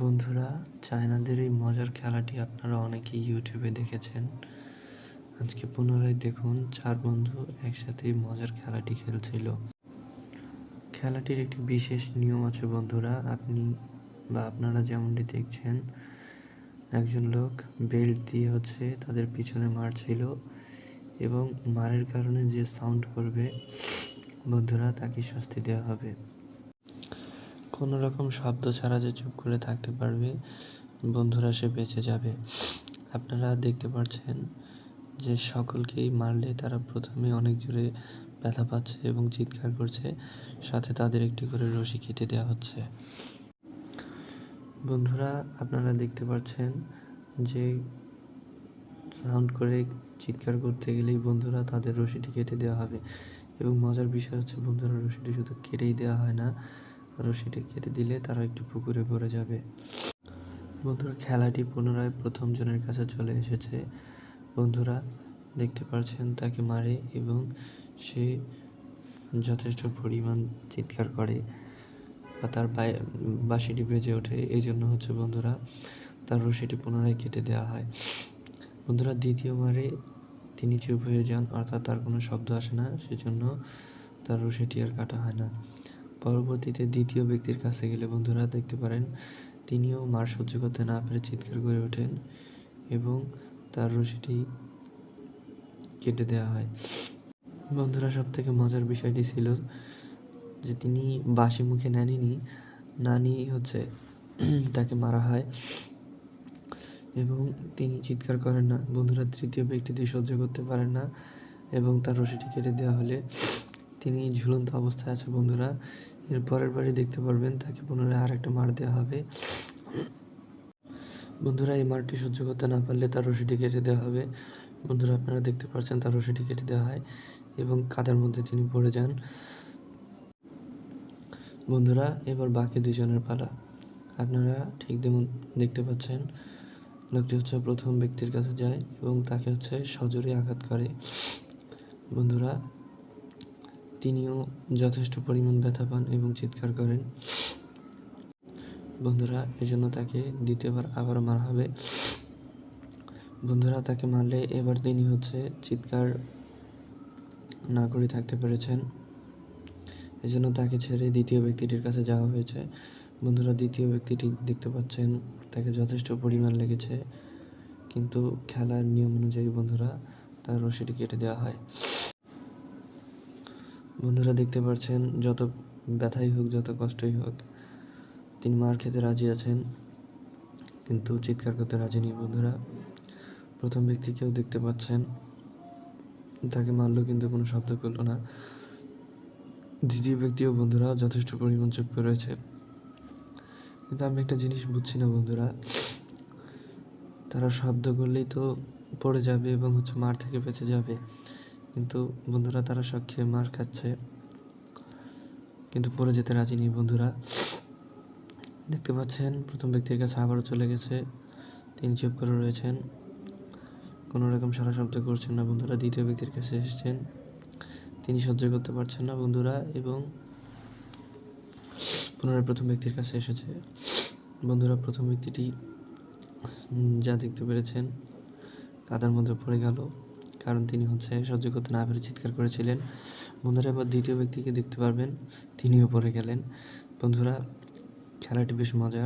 বন্ধুরা, চায়নাদের এই মজার খেলাটি আপনারা অনেকেই ইউটিউবে দেখেছেন। আজকে পুনরায় দেখুন 4 বন্ধু একসাথে এই মজার খেলাটি খেলছিল। খেলাটির একটি বিশেষ নিয়ম আছে বন্ধুরা, আপনারা যেমনটি দেখছেন, একজন লোক বেল্ট দিয়ে তাদের পিছনে মারছিল এবং মারের কারণে যে সাউন্ড করবে বন্ধুরা তাকে শাস্তি দেওয়া হবে। কোনো রকম শব্দ ছাড়া যে চুপ করে থাকতে পারবে বন্ধুরা সে বেঁচে যাবে। আপনারা দেখতে পাচ্ছেন যে সকলকেই মারলে তারা প্রথমে অনেক জোরে ব্যথা পাচ্ছে এবং চিৎকার করছে, সাথে তাদের একটি করে রশি কেটে দেওয়া হচ্ছে। বন্ধুরা, আপনারা দেখতে পাচ্ছেন যে সাউন্ড করে চিৎকার করতে গেলেই বন্ধুরা তাদের রশিটি কেটে দেওয়া হবে এবং মজার বিষয় হচ্ছে বন্ধুরা রশিটি শুধু কেটেই দেওয়া হয় না, রশিটি কেটে দিলে তারা একটু পুকুরে পড়ে যাবে। বন্ধুরা, খেলাটি পুনরায় প্রথম জনের কাছে চলে এসেছে। বন্ধুরা দেখতে পাচ্ছেন তাকে মারে এবং সে যথেষ্ট পরিমাণ চিৎকার করে বা তার বাঁশিটি বেজে ওঠে। এই জন্য বন্ধুরা তার রশিটি পুনরায় কেটে দেওয়া হয়। বন্ধুরা, দ্বিতীয় মারে তিনি চুপ হয়ে যান, অর্থাৎ তার কোনো শব্দ আসে না, সেজন্য তার রশিটি আর কাটা হয় না। পরবর্তীতে দ্বিতীয় ব্যক্তির কাছে গেলে বন্ধুরা দেখতে পারেন তিনিও মার সহ্য করতে না পেরে চিৎকার করে ওঠেন এবং তার রশিটি কেটে দেওয়া হয়। বন্ধুরা, সবথেকে মজার বিষয়টি ছিল যে তিনি বাঁশি মুখে না নিয়েই তাকে মারা হয় এবং তিনি চিৎকার করেন না। বন্ধুরা, তৃতীয় ব্যক্তিটি সহ্য করতে পারেন না এবং তার রশিটি কেটে দেওয়া হলে তিনি ঝুলন্ত অবস্থায় আছে। বন্ধুরা, এর পরের বারে দেখতে পারবেন তাকে পুনরায় আর একটা মার দেওয়া হবে। বন্ধুরা, এই মারটি সহ্য করতে না পারলে তার রশিটি কেটে দেওয়া হবে। বন্ধুরা, আপনারা দেখতে পাচ্ছেন তার রশিটি কেটে দেওয়া হয় এবং কাদার মধ্যে তিনি পড়ে যান। বন্ধুরা, এবার বাকি দুজনের পালা। আপনারা ঠিক দেখতে পাচ্ছেন লোকটি প্রথম ব্যক্তির কাছে যায় এবং তাকে সজোরে আঘাত করে। বন্ধুরা, তিনিও যথেষ্ট পরিমাণ ব্যথা পান এবং চিৎকার করেন। বন্ধুরা, এজন্য তাকে দ্বিতীয়বার আবারও মারা হবে। বন্ধুরা, তাকে মারলে এবার তিনি চিৎকার না করে থাকতে পেরেছেন, এজন্য তাকে ছেড়ে দ্বিতীয় ব্যক্তিটির কাছে যাওয়া হয়েছে। বন্ধুরা, দ্বিতীয় ব্যক্তিটি দেখতে পাচ্ছেন তাকে যথেষ্ট পরিমাণ লেগেছে, কিন্তু খেলার নিয়ম অনুযায়ী বন্ধুরা তার রশিটি কেটে দেওয়া হয়। বন্ধুরা, দেখতে পাচ্ছেন যত ব্যথাই হোক, যত কষ্টই হোক, তিনি মার খেতে রাজি আছেন, কিন্তু চিৎকার করতে রাজি নেই। বন্ধুরা, প্রথম ব্যক্তিকেও দেখতে পাচ্ছেন তাকে মারলো কিন্তু কোনো শব্দ করলো না। দ্বিতীয় ব্যক্তিও বন্ধুরা যথেষ্ট পরিমাণ চুপ করে রয়েছে। কিন্তু আমি একটা জিনিস বুঝছি না বন্ধুরা, তারা শব্দ করলেই তো পড়ে যাবে এবং মার থেকে বেঁচে যাবে, কিন্তু বন্ধুরা তারা সব খেয়ে মার খাচ্ছে কিন্তু পড়ে যেতে রাজি নেই। বন্ধুরা, দেখতে পাচ্ছেন প্রথম ব্যক্তির কাছে আবারও চলে গেছে, তিনি চুপ করে রয়েছেন, কোনো রকম সারা শব্দ করছেন না। বন্ধুরা, দ্বিতীয় ব্যক্তির কাছে এসেছেন, তিনি সহ্য করতে পারছেন না বন্ধুরা, এবং পুনরায় প্রথম ব্যক্তির কাছে এসেছে। বন্ধুরা, প্রথম ব্যক্তিটি যা দেখতে পেরেছেন কাদার মধ্যে পড়ে গেল, কারণ তিনি সহ্য করতে না পেরে চিৎকার করেছিলেন। বন্ধুরা, এবার দ্বিতীয় ব্যক্তিকে দেখতে পারবেন, তিনিও পড়ে গেলেন। বন্ধুরা, খেলাটি বেশ মজার।